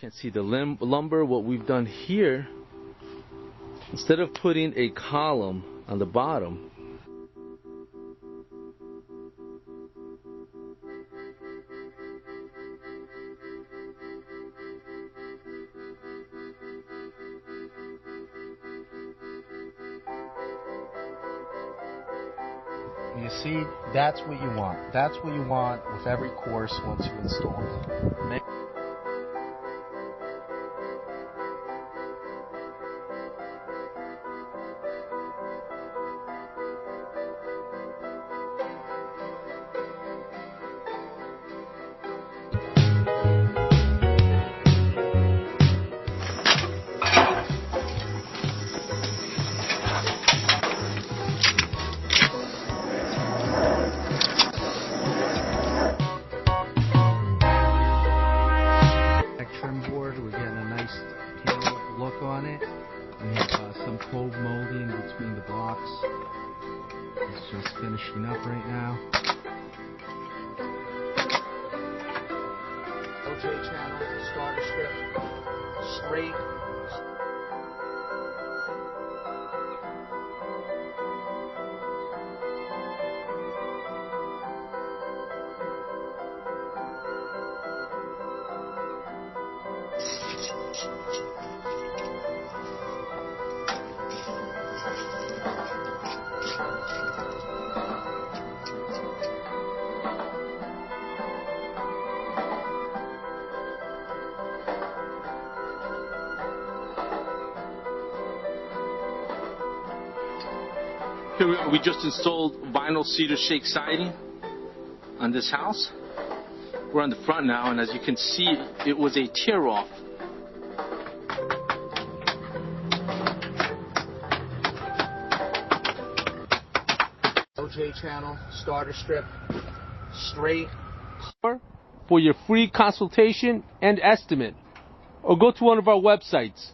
can't see the lumber. What we've done here, instead of putting a column on the bottom, you see, that's what you want. That's what you want with every course once you install it. We're getting a nice peel look on it. We have some clove molding between the blocks. It's just finishing up right now. OJ channel, starter strip, straight. Here we just installed vinyl cedar shake siding on this house. We're on the front now, and as you can see, it was a tear off. OJ channel, starter strip, straight. For your free consultation and estimate, or go to one of our websites,